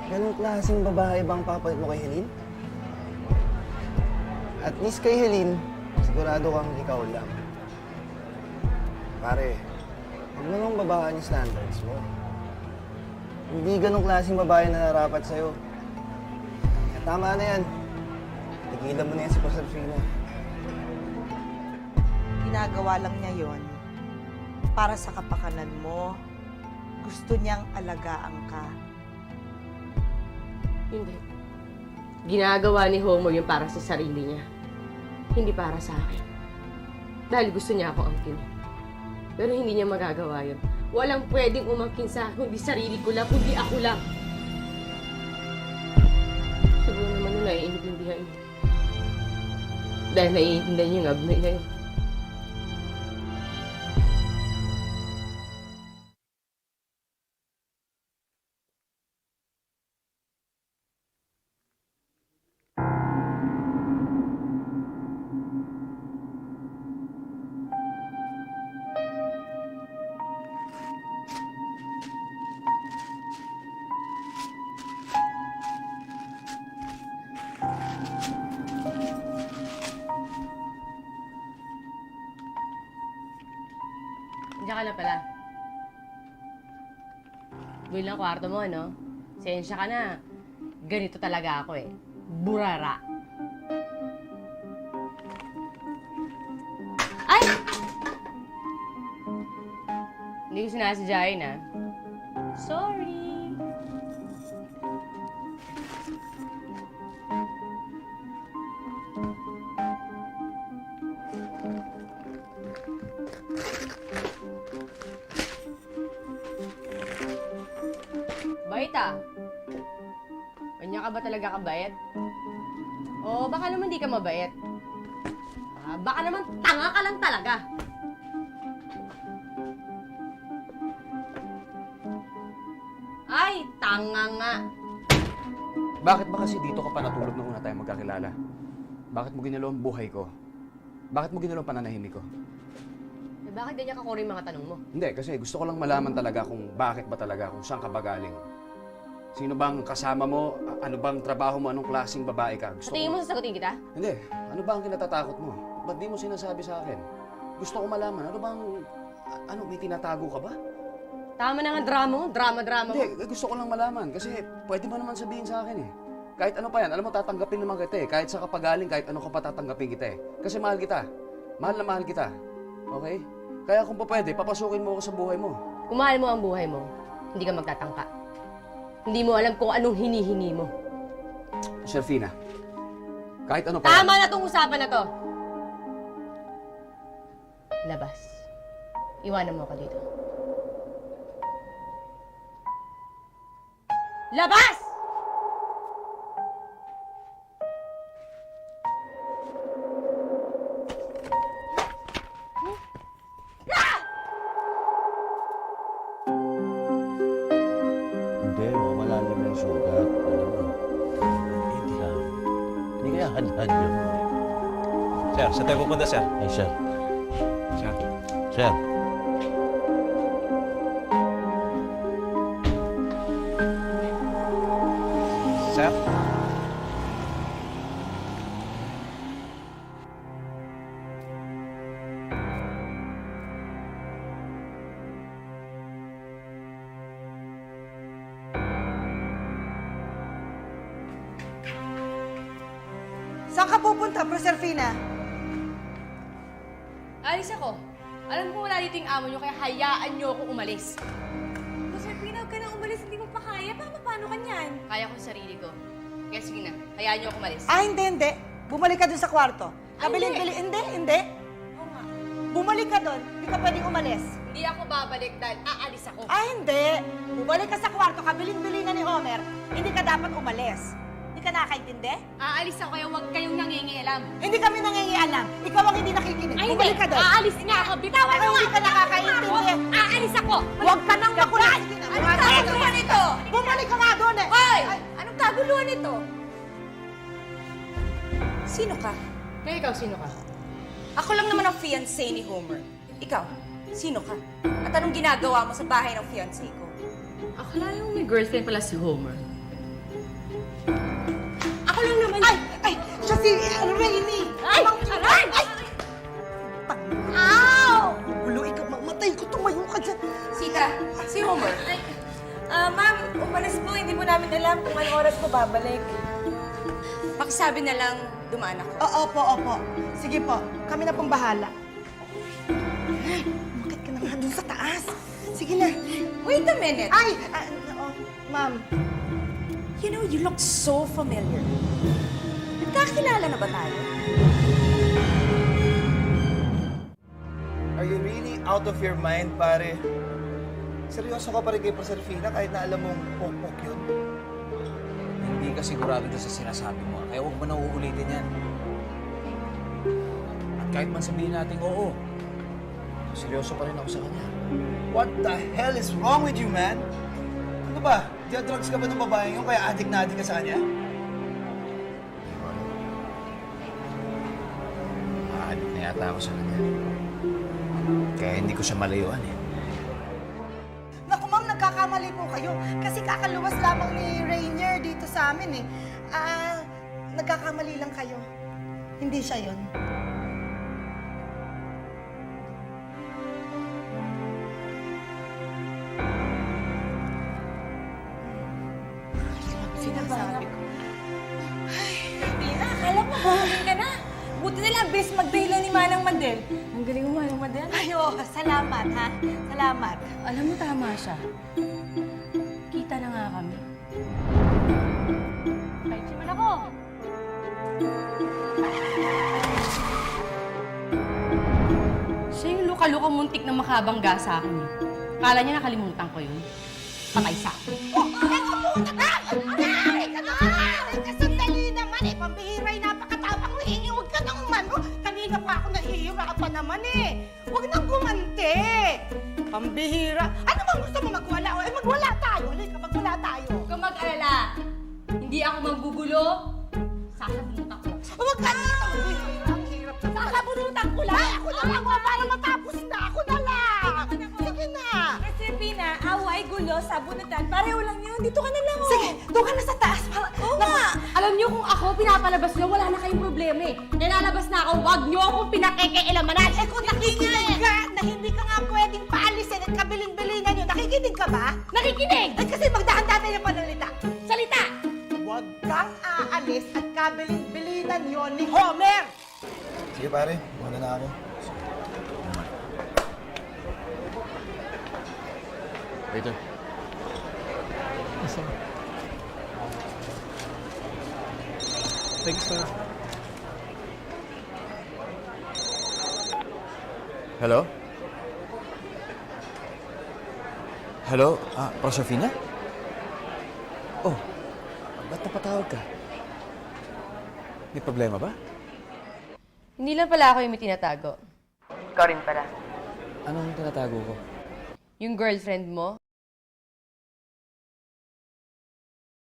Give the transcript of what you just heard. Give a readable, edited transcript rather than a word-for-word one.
Ganong klaseng babae bang papalit mo kay Helene? At least kay Helene, sigurado kang ikaw lang. Pare, huwag mo nang babaan yung standards mo. Hindi ganong klaseng babae na narapat sa'yo. Kaya tama na yan. Tigilan mo na yan si Josephina. Ginagawa lang niya yon para sa kapakanan mo. Gusto niyang alagaan ka. Hindi. Ginagawa ni Homer yung para sa sarili niya. Hindi para sa akin. Dahil gusto niya ako angkin. Pero hindi niya magagawa yun. Walang pwedeng umangkin sa akin, kundi sarili ko lang, kundi ako lang. Siguro naman nun naiintindihan niya. Dahil naiintindihan niya yung abnay na yun. Diyan ka na pala. Buhay lang kwarto mo, no? Sensya ka na. Ganito talaga ako eh. Burara. Ay! Hindi ko sinasadyain, ah. Sorry. Bait ah. Kanya ka ba talaga kabait? O baka naman di ka mabait. Baka naman tanga ka lang talaga. Ay, tanga nga. Bakit ba kasi dito ka pa natulog nung una tayo magkakilala? Bakit mo ginalaw ang buhay ko? Bakit mo ginalaw ang pananahimik ko? Eh, bakit ganyan ka kung mga tanong mo? Hindi, kasi gusto ko lang malaman talaga kung bakit ba talaga, kung saan ka ba galing. Sino bang kasama mo? Ano bang trabaho mo? Anong klaseng babae ka? Sa tingin mo sasagutin kita? Hindi. Ano ba ang kinatatakot mo? Ba't di mo sinasabi sa akin? Gusto ko malaman. Ano bang... Ano, may tinatago ka ba? Tama na nga drama mo. Drama-drama mo. Hindi, gusto ko lang malaman. Kasi pwede mo naman sabihin sa akin eh. Kahit ano pa yan, alam mo, tatanggapin naman kita eh. Kahit sa kapagaling, kahit ano ka pa tatanggapin kita eh. Kasi mahal kita. Mahal na mahal kita. Okay? Kaya kung pa pwede, papasukin mo ako sa buhay mo. Kung mahal mo ang buhay mo, hindi ka magtatangka. Hindi mo alam kung anong hinihingi mo. Serfina, kahit ano pa Tama na tong usapan na to. Labas. Iwanan mo ako dito. Labas! Hindi, malalim yung sugat. Alam mo. Hindi lang. Hindi kaya hadhad yun. Sir, saan tayo pupunta, sir? Ay, sir. Sir. Sir. Sir? Saan ka pupunta, Proserpina? Alis ako. Alam ko wala dito yung amo nyo, kaya hayaan nyo akong umalis. Proserpina, huwag ka na umalis. Hindi mo pa kaya. Paano ka niyan? Kaya ko sa sarili ko. Kaya sige na, hayaan nyo ako umalis. Ah, hindi. Bumalik ka dun sa kwarto. Ay, Kabiling-bili. Hindi. Oo nga. Bumalik ka dun. Hindi ka pwedeng umalis. Hindi ako babalik dahil aalis ako. Ah, hindi. Bumalik ka sa kwarto. Kabiling-bili na ni Homer. Hindi ka dapat umalis. Hindi ka nakakaintindi? Aalis ako kaya huwag kayong nangingialam. Hindi kami nangingialam. Ikaw ang hindi nakikinig. Ay, Bumalik hindi. ka doon. Aalis nga ako. Bitawan Ay, mo hindi nga. ka nakakaintindi. Aalis ako. Huwag ka nang makulit. Anong kaguluhan ito? Bumalik ka nga doon eh. Hoy! Anong kaguluhan ito? Sino ka? Kaya ikaw, sino ka? Ako lang naman ang fiancé ni Homer. Ikaw, sino ka? At anong ginagawa mo sa bahay ng fiancé ko? Akala yung may girlfriend pala si Homer. si Rainy! Ay! Aray! Ay! Ow! Gulo, ikaw, mamatay ko, tumayo ka dyan. Sita, si Homer. Ma'am, umalis po. Hindi po namin alam kung anong oras po babalik. Pakisabi na lang, dumaan ako. Opo. Sige po, kami na pong bahala. Ay, umakit ka na nga dun sa taas. Sige na. Wait a minute. Ay! Ma'am. You know, you look so familiar. Nagkakilala na ba tayo? Are you really out of your mind, pare? Seryoso ka pa rin kay Proserfina kahit na alam mong pokpok yun? Hindi ka sigurado doon sa sinasabi mo. Kaya huwag mo na uulitin yan. At kahit man sabihin natin oo, seryoso pa rin ako sa kanya. What the hell is wrong with you, man? Ano ba? Drugs ka ba ng babae yun kaya addict na addict ka sa kanya? Maalit na yata ako sa kanya. Kaya hindi ko siya malayuan eh. Naku, ma'am, nagkakamali po kayo. Kasi kakaluwas lamang ni Rainier dito sa amin eh. Nagkakamali lang kayo. Hindi siya yun. Sinasabi ko. Pina, akala mo magaling ka na. Buti na lang, best magdahilan ni Manang Mandel. Ang galing mo, Manang Mandel. Ayo, salamat ha. Salamat. Alam mo, tama siya. Kita na nga kami. Kahit siya ako. Siya yung luka-luka muntik na makabangga sa akin. Kala niya nakalimutan ko yun. Patay sa akin. Sandali naman eh. Pambihira yung napakatapang mo. Huwag ka nang umano. Kanina pa ako nahihirapan naman eh. Huwag nang gumante. Pambihira. Ano bang gusto mo magwala? O, magwala tayo. Halika, magwala tayo. Huwag kang mag-alala. Hindi ako maggugulo. Sasabunutan ko. Huwag ka dito. Pambihira. Ang hirap. Sasabunutan ko lang. Ay, ako na lang. Para matapos na. Ako na lang. Sige na. Kasi Pina, away, gulo, sabunutan. Pareho lang yun. Dito ka na lang, oh. Sige, doon ka na sa taas. Oo nga. Alam niyo kung ako pinapalabas niyo, wala na kayong problema eh. Nilalabas na ako, wag niyo akong pinakekeilamanan. Eh kung nakikinig ka na hindi ka nga pwedeng paalisin at kabiling-bilingan yun, nakikinig ka ba? Nakikinig! Eh kasi magdahan-dahan yung panalita. Salita! Huwag kang aalis at kabiling-bilinan yon ni Homer! Sige pare, muna na ako. Waiter. Thanks, sir. Hello? Hello? Prosofina? Oh, ba't napatawag ka? May problema ba? Hindi lang pala ako yung may tinatago. Ikaw rin pala. Anong tinatago ko? Yung girlfriend mo,